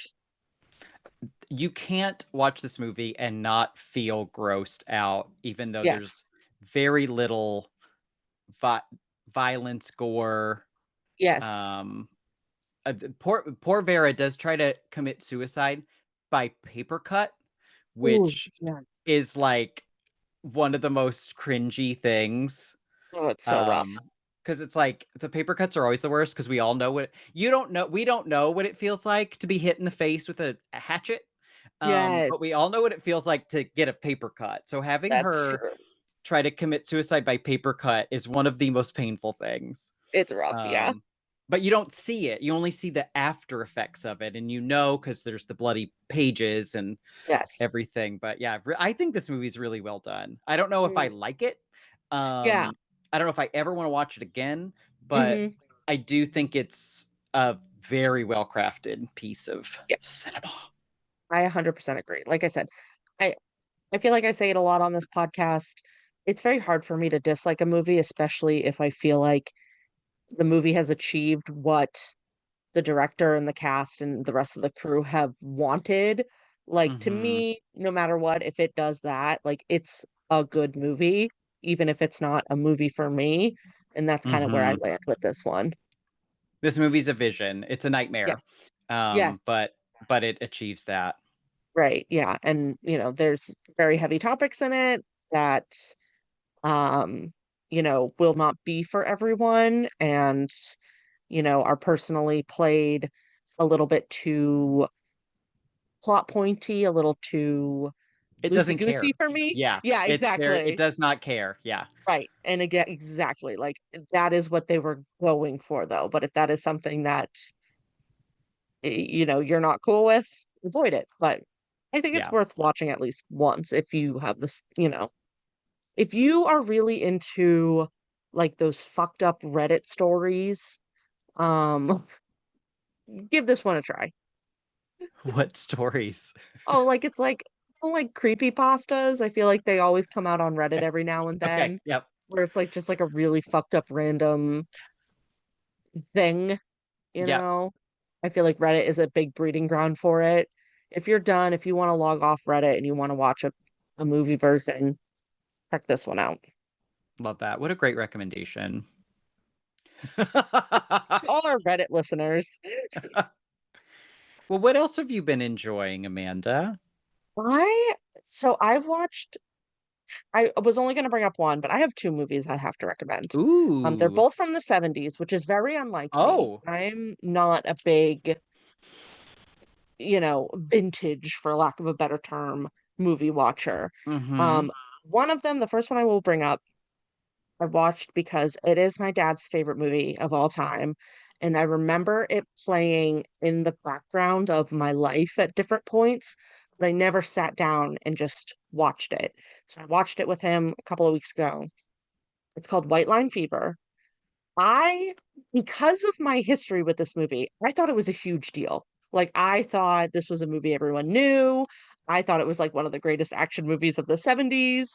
You can't watch this movie and not feel grossed out, even though Yes. there's very little vi- violence, gore. Yes. Um, poor Vera does try to commit suicide by paper cut, Ooh, which yeah. is like one of the most cringy things. Oh, it's so rough. Um, because it's like the paper cuts are always the worst because we all know what you don't know. We don't know what it feels like to be hit in the face with a hatchet. But we Yes, all know what it feels like to get a paper cut. So having that's her true. try to commit suicide by paper cut is one of the most painful things. It's rough, yeah. Um, but you don't see it. You only see the after effects of it, and because there's the bloody pages and Yes. everything. But yeah, I think this movie's really well done. I don't know if I Mm, like it. yeah. I don't know if I ever want to watch it again, but Mhm. I do think it's a very well crafted piece of Yeah, cinema. I 100% agree. Like I said, I I feel like I say it a lot on this podcast. It's very hard for me to dislike a movie, especially if I feel like the movie has achieved what the director and the cast and the rest of the crew have wanted. Like, to Hmm. me, no matter what, if it does that, like, it's a good movie, even if it's not a movie for me, and that's kinda where I Hmm. land with this one. This movie's a vision. It's a nightmare. Yes. Um, Yes. but but it achieves that. Right, yeah, and, there's very heavy topics in it that, um, will not be for everyone and, are personally played a little bit too plot pointy, a little too It doesn't loosey-goosey care. for me. Yeah. Yeah, It exactly. does not care. Yeah. Right, and again exactly, like, that is what they were going for, though, but if that is something that, you're not cool with, avoid it, but I think it's Yeah. worth watching at least once if you have this if you are really into, like, those fucked up Reddit stories, um, give this one a try. What stories? Oh, like, it's like creepypastas, I feel like they always come out on Reddit Okay. every now and Okay. then, Yep. where it's, like, just, like, a really fucked up random thing, you Yep. know? I feel like Reddit is a big breeding ground for it. If you're done, if you wanna log off Reddit and you wanna watch a movie version, check this one out. Love that. What a great recommendation. To all our Reddit listeners, Well, what else have you been enjoying, Amanda? I so I've watched I was only gonna bring up one, but I have 2 movies I have to recommend. They're Ooh. both from the '70s, which is very unlike me. Oh. I'm not a big, vintage, for lack of a better term, movie watcher. Mm-hmm. Um, one of them, the first one I will bring up, I watched because it is my dad's favorite movie of all time, and I remember it playing in the background of my life at different points, but I never sat down and just watched it. So I watched it with him a couple of weeks ago. It's called White Line Fever. I Because of my history with this movie, I thought it was a huge deal. Like, I thought this was a movie everyone knew. I thought it was, like, one of the greatest action movies of the '70s.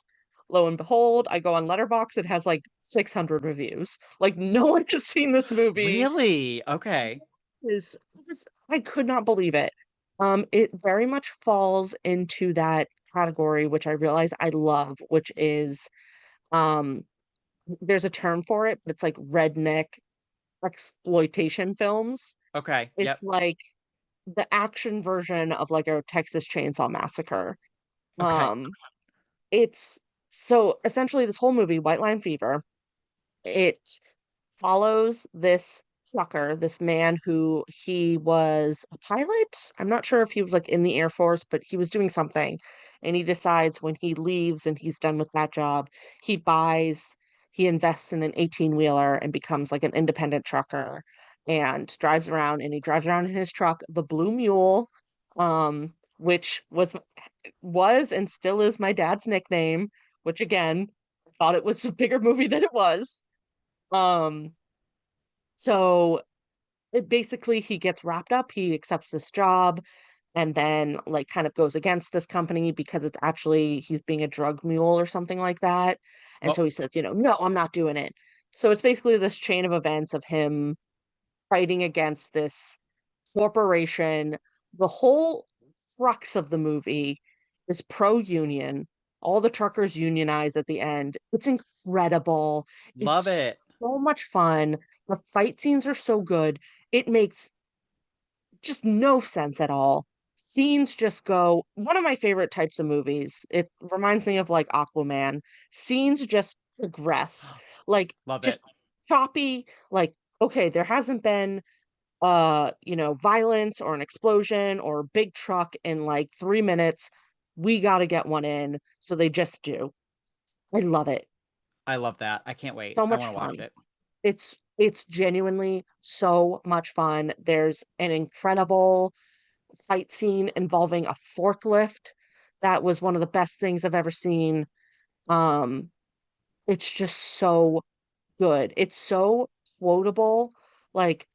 Lo and behold, I go on Letterboxd, it has, like, 600 reviews. Like, no one has seen this movie. Really? Okay. I could not believe it. It very much falls into that category, which I realize I love, which is, um, there's a term for it, but it's like redneck exploitation films. Okay. It's Yep. like the action version of like a Texas Chainsaw Massacre. Okay. Um, it's so essentially this whole movie, White Line Fever, it follows this trucker, this man who he was a pilot. I'm not sure if he was like in the Air Force, but he was doing something. And he decides when he leaves and he's done with that job, he buys, he invests in an 18 wheeler and becomes like an independent trucker and drives around. And he drives around in his truck, the Blue Mule, which was and still is my dad's nickname, which again, I thought it was a bigger movie than it was. Um, so basically he gets wrapped up, he accepts this job and then like kind of goes against this company because it's actually he's being a drug mule or something like that. And so Well, he says, no, I'm not doing it. So it's basically this chain of events of him fighting against this corporation. The whole crux of the movie is pro-union. All the truckers unionize at the end. It's incredible. love It's it. so much fun. The fight scenes are so good. It makes just no sense at all. Scenes just go one of my favorite types of movies. It reminds me of like Aquaman. Scenes just progress. Like Love just it. choppy, like okay, there hasn't been violence or an explosion or a big truck in like 3 minutes. We got to get one in. So they just do. I love it. I love that. I can't wait. So I much want to watch fun. it. It's genuinely so much fun. There's an incredible fight scene involving a forklift. That was one of the best things I've ever seen. Um, it's just so good. It's so quotable. Like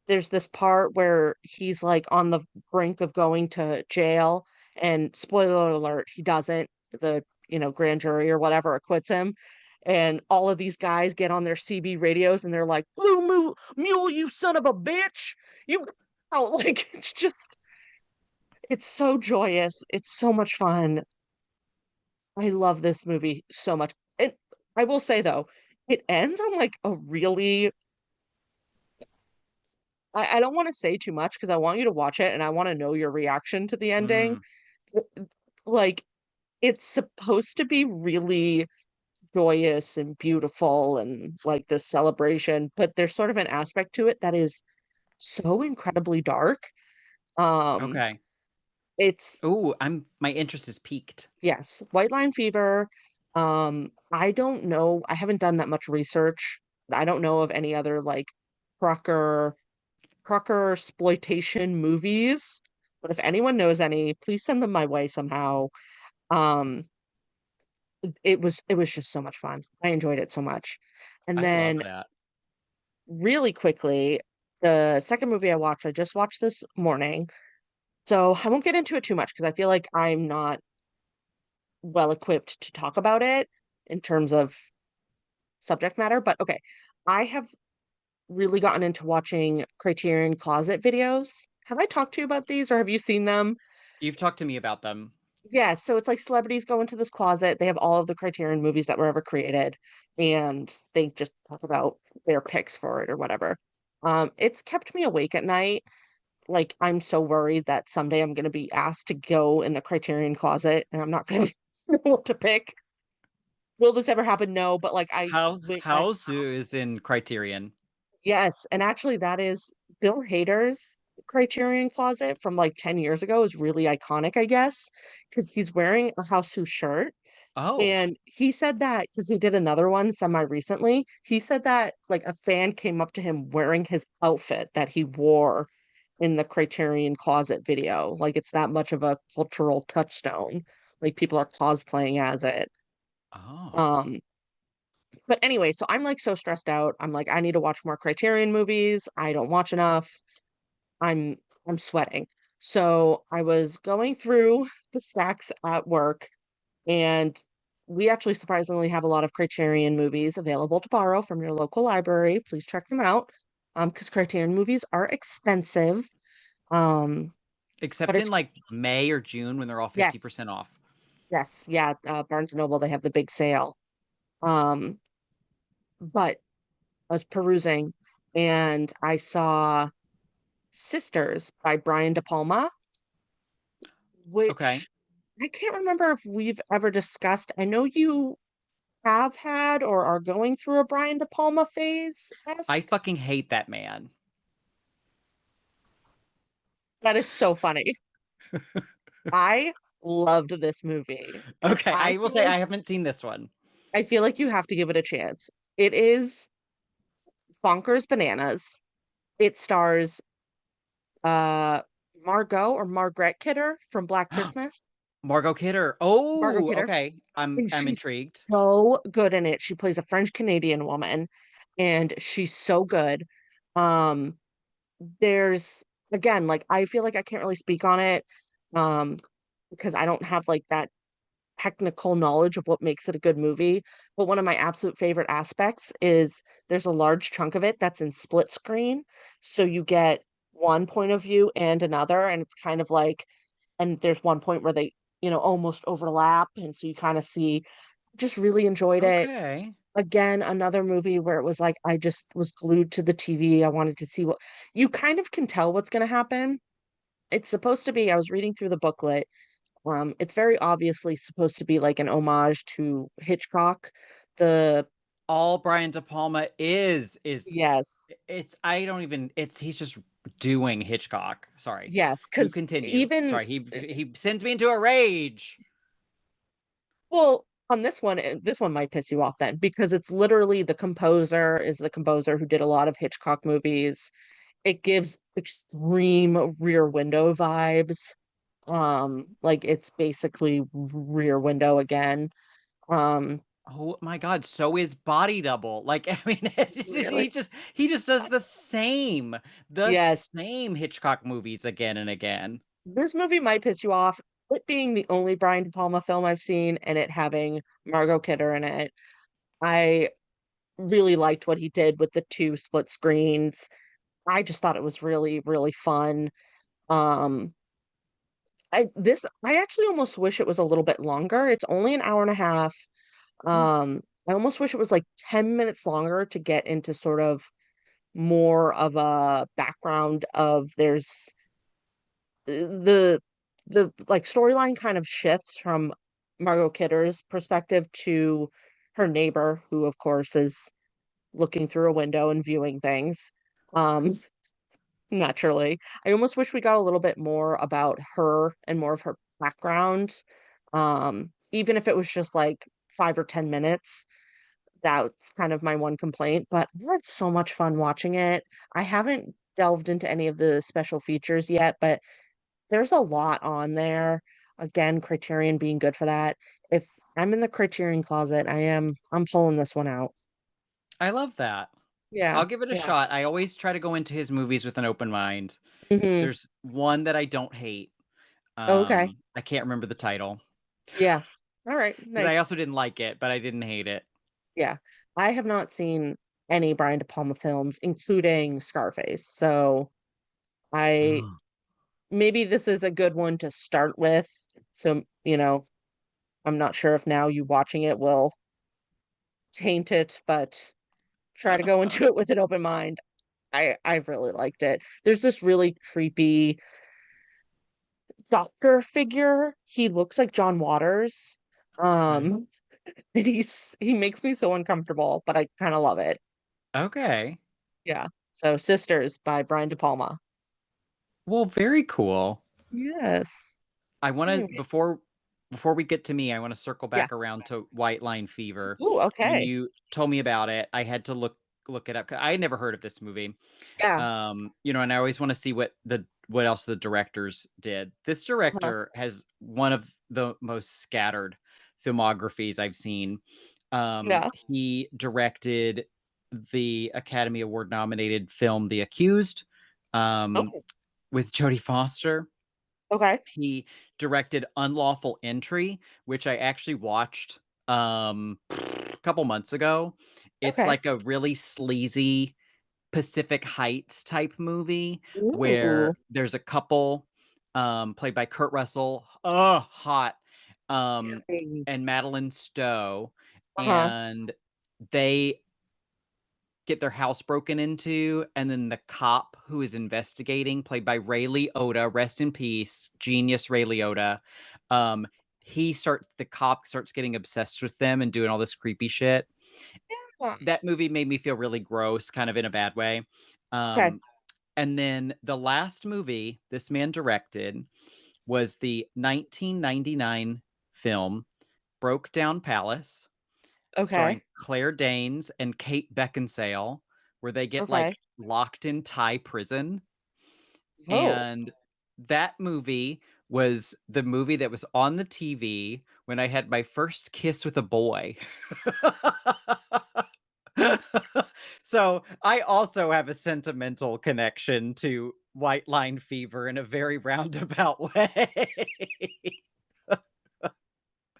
there's this part where he's like on the brink of going to jail, and spoiler alert, he doesn't. The, grand jury or whatever acquits him. And all of these guys get on their CB radios and they're like, Mule, you son of a bitch. You oh, like it's so joyous. It's so much fun. I love this movie so much. I will say though, it ends on like a really I don't want to say too much because I want you to watch it and I want to know your reaction to the ending. Mm, Like, it's supposed to be really joyous and beautiful and like this celebration, but there's sort of an aspect to it that is so incredibly dark. Um, okay. it's Ooh, my interest is piqued. Yes, White Line Fever. I don't know. I haven't done that much research. I don't know of any other like trucker trucker exploitation movies. But if anyone knows any, please send them my way somehow. Um, it was just so much fun. I enjoyed it so much. And I love then that. really quickly, the second movie I watched, I just watched this morning. So I won't get into it too much because I feel like I'm not well equipped to talk about it in terms of subject matter. But okay, I have really gotten into watching Criterion Closet videos. Have I talked to you about these or have you seen them? You've talked to me about them. Yeah, so it's like celebrities go into this closet, they have all of the Criterion movies that were ever created, and they just talk about their picks for it or whatever. It's kept me awake at night. Like, I'm so worried that someday I'm gonna be asked to go in the Criterion closet, and I'm not gonna know what to pick. Will this ever happen? No, but, like, I House is in Criterion. yes, and actually that is Bill Hader's Criterion closet from, like, 10 years ago is really iconic, I guess, because he's wearing a House Who shirt. Oh. And he said that because he did another one semi recently. He said that, like, a fan came up to him wearing his outfit that he wore in the Criterion Closet video. Like, it's that much of a cultural touchstone. Like, people are cosplaying as it. Oh. Um, but anyway, so I'm, like, so stressed out. I'm like, "I need to watch more Criterion movies. I don't watch enough." I'm I'm sweating. So, I was going through the stacks at work, and we actually surprisingly have a lot of Criterion movies available to borrow from your local library. Please check them out, because Criterion movies are expensive, um, but Except it's in like May or June when they're all yes, 50% off. yes, yeah, Barnes& and Noble, they have the big sale, um, but I was perusing, and I saw Sisters by Brian De Palma, Okay. which I can't remember if we've ever discussed. I know you have had or are going through a Brian De Palma I phase-esque. fucking hate that man. That is so funny. I loved this movie, and Okay, I will say I haven't seen this one. I feel like you have to give it a chance. It is bonkers bananas. It stars, uh, Margot or Margaret Kidder from Black Christmas. Margot Kidder. Margot Oh, Kidder, okay. and I'm she's intrigued. so good in it. She plays a French Canadian woman, and she's so good. Um, there's again, like, I feel like I can't really speak on it, um, because I don't have, like, that technical knowledge of what makes it a good movie, but one of my absolute favorite aspects is there's a large chunk of it that's in split screen, so you get one point of view and another, and it's kind of like and there's one point where they, almost overlap, and so you kinda see just really enjoyed it. Okay. Again, another movie where it was like, I just was glued to the TV, I wanted to see what you kind of can tell what's gonna happen. It's supposed to be I was reading through the booklet, it's very obviously supposed to be like an homage to Hitchcock. The All Brian De Palma is Yes, it's I don't even it's he's just doing Hitchcock. Sorry. yes, You because continue. even Sorry. He sends me into a rage. well, on this one might piss you off then, because it's literally the composer who did a lot of Hitchcock movies. It gives extreme Rear Window vibes. Like, it's basically Rear Window again. Um, Oh my God, so is Body Double. Like, I mean, really? he just does the Yes. same Hitchcock movies again and again. This movie might piss you off, it being the only Brian De Palma film I've seen and it having Margot Kidder in it. I really liked what he did with the 2 split screens. I just thought it was really, really fun. Um, I actually almost wish it was a little bit longer. It's only an hour and a half. I almost wish it was, like, 10 minutes longer to get into sort of more of a background of the like, storyline kind of shifts from Margot Kidder's perspective to her neighbor, who, of course, is looking through a window and viewing things, um, naturally. I almost wish we got a little bit more about her and more of her background, even if it was just, like, 5 or 10 minutes. That's kind of my one complaint, but I had so much fun watching it. I haven't delved into any of the special features yet, but there's a lot on there. Again, Criterion being good for that. If I'm in the Criterion closet, I'm pulling this one out. I love that. Yeah, I'll give it a yeah. shot. I always try to go into his movies with an open mind. Mhm. There's one that I don't hate. Okay. I can't remember the title Yeah. Alright, because I nice. also didn't like it, but I didn't hate it. Yeah. I have not seen any Brian De Palma films, including Scarface, so I maybe this is a good one to start with, So, I'm not sure if now you watching it will taint it, but try to go into it with an open mind. I've really liked it. There's this really creepy doctor figure. He looks like John Waters. Okay. Um, and he makes me so uncomfortable, but I kind of love it. Okay. Yeah. So Sisters by Brian De Palma. Well, very cool. Yes. I want to Anyway, before we get to me, I want to circle yeah. back around to White Line Fever. Ooh, When okay. you told me about it, I had to look it up. I had never heard of this movie. Yeah. And I always want to see what else the directors did. This Uh-huh. director has one of the most scattered filmographies I've seen. Yeah. He directed the Academy Award nominated film The Accused, um, Oh, with Jodie Foster. okay. He directed Unlawful Entry, which I actually watched a couple months ago. It's Okay. like a really sleazy Pacific Heights type movie Ooh. where there's a couple played by Kurt Russell, oh, hot, um, Really? and Madeline Stowe, Uh-huh. and they get their house broken into, and then the cop who is investigating, played by Ray Liotta, rest in peace, genius Ray Liotta. Um, the cop starts getting obsessed with them and doing all this creepy shit. Yeah. That movie made me feel really gross, kind of in a bad way. Okay. Um, and then the last movie this man directed was the 1999 film Broke Down Palace, starring Okay. Claire Danes and Kate Beckinsale, where they get Okay. like locked in Thai prison. Oh. And that movie was the movie that was on the TV when I had my first kiss with a boy. So I also have a sentimental connection to White Line Fever in a very roundabout way.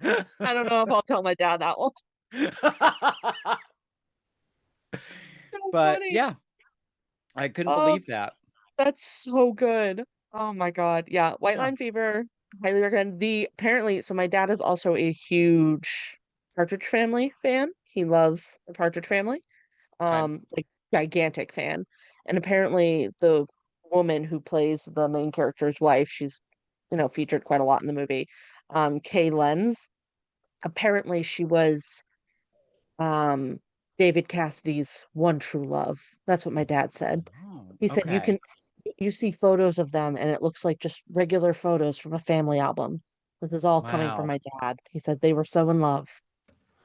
I don't know if I'll tell my dad that one. So But funny. yeah, I couldn't Oh, believe that. that's so good. Oh my God. Yeah. White Yeah, Line Fever. Highly recommend. So my dad is also a huge Partridge Family fan. He loves the Partridge Family. okay. Like gigantic fan. And apparently the woman who plays the main character's wife, she's, featured quite a lot in the movie. Kay Lenz. Apparently she was um David Cassidy's one true love. That's what my dad said. Oh, He said okay. you see photos of them and it looks like just regular photos from a family album. This is all coming from Wow. my dad. He said they were so in love.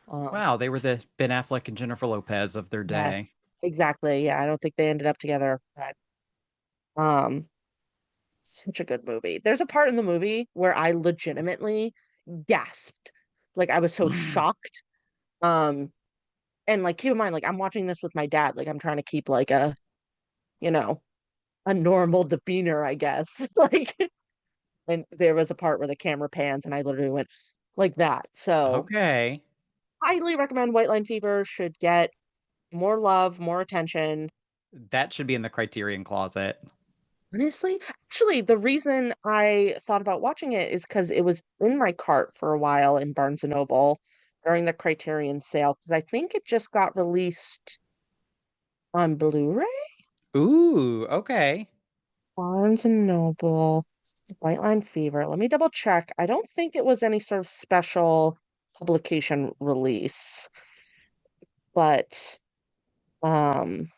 Um, Wow, they were the Ben Affleck and Jennifer Lopez of their day. yes, exactly. Yeah, I don't think they ended up together, but um, such a good movie. There's a part in the movie where I legitimately gasped. Like I was so shocked. Um, and like keep in mind, like I'm watching this with my dad. Like I'm trying to keep like you know, a normal demeanor, I guess. Like and there was a part where the camera pans and I literally went like that. So Okay. highly recommend White Line Fever should get more love, more attention. That should be in the Criterion Closet. Honestly, actually, the reason I thought about watching it is because it was in my cart for a while in Barnes and Noble during the Criterion sale because I think it just got released on Blu-ray. Ooh, okay. Barnes and Noble, White Line Fever. Let me double check. I don't think it was any sort of special publication release, but um,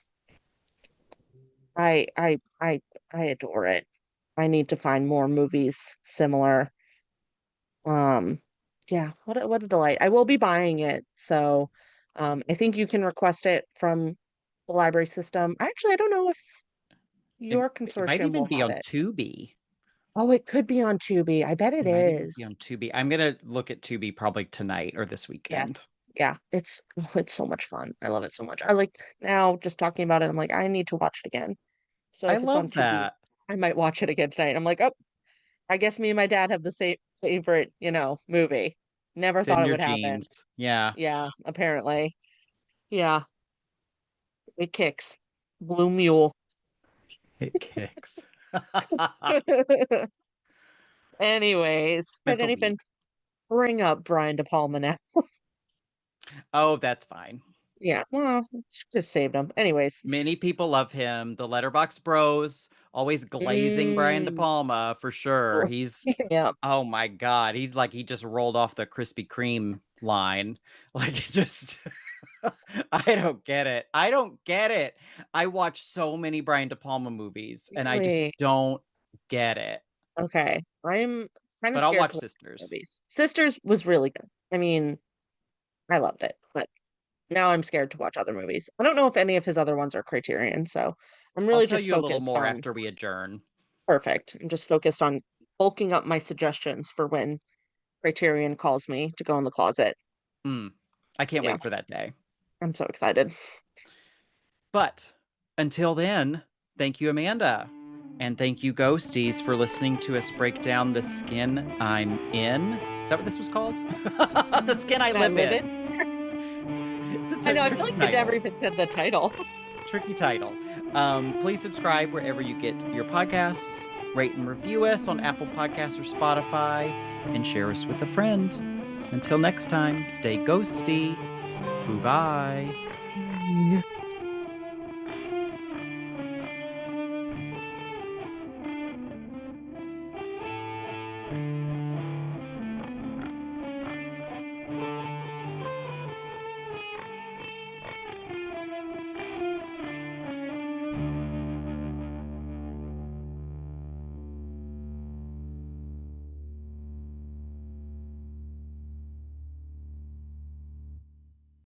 I I I I adore it. I need to find more movies similar. Um, yeah, what a delight. I will be buying it. So, I think you can request it from the library system. Actually, I don't know if It, your it might consortium even will be have on it. Tubi. Oh, it could be on Tubi. I bet it It might even be is. on Tubi. I'm gonna look at Tubi probably tonight or this weekend. Yes. Yeah, it's so much fun. I love it so much. I like now just talking about it, I'm like, I need to watch it again. So I if it's on love Tubi, that. I might watch it again tonight. I'm like, oh, I guess me and my dad have the same favorite, movie. Never It's thought in it your would happen. genes. Yeah, Yeah, apparently. Yeah, it kicks. Blue Mule. it kicks. Anyways, I Mental didn't week. even bring up Brian De Palma now. Oh, that's fine. Yeah, well, just saved him. Anyways. Many people love him. The Letterbox Bros always glazing Brian De Mm. Palma for sure. Oh, He's yeah, oh my god, he's like he just rolled off the Krispy Kreme line. Like it just I don't get it. I don't get it. I watch so many Brian De Palma movies and I just really? don't get it. Okay. I'm kind of But I'll scared watch to watch Sisters. movies. Sisters was really good. I mean, I loved it, but now I'm scared to watch other movies. I don't know if any of his other ones are Criterion, so I'm I'll really tell just you a little focused more on after we adjourn. perfect. I'm just focused on bulking up my suggestions for when Criterion calls me to go in the closet. Mm. I can't Yeah, wait for that day. I'm so excited. But until then, thank you, Amanda. And thank you, Ghosties, for listening to us break down The Skin I'm In. Is that what this was called? The Skin I Can I Live live In. in? It's a I know, I feel tricky like we never title. even said the title. Tricky title. Please subscribe wherever you get your podcasts. Rate and review us on Apple Podcasts or Spotify. And share us with a friend. Until next time, stay ghosty. Boo bye.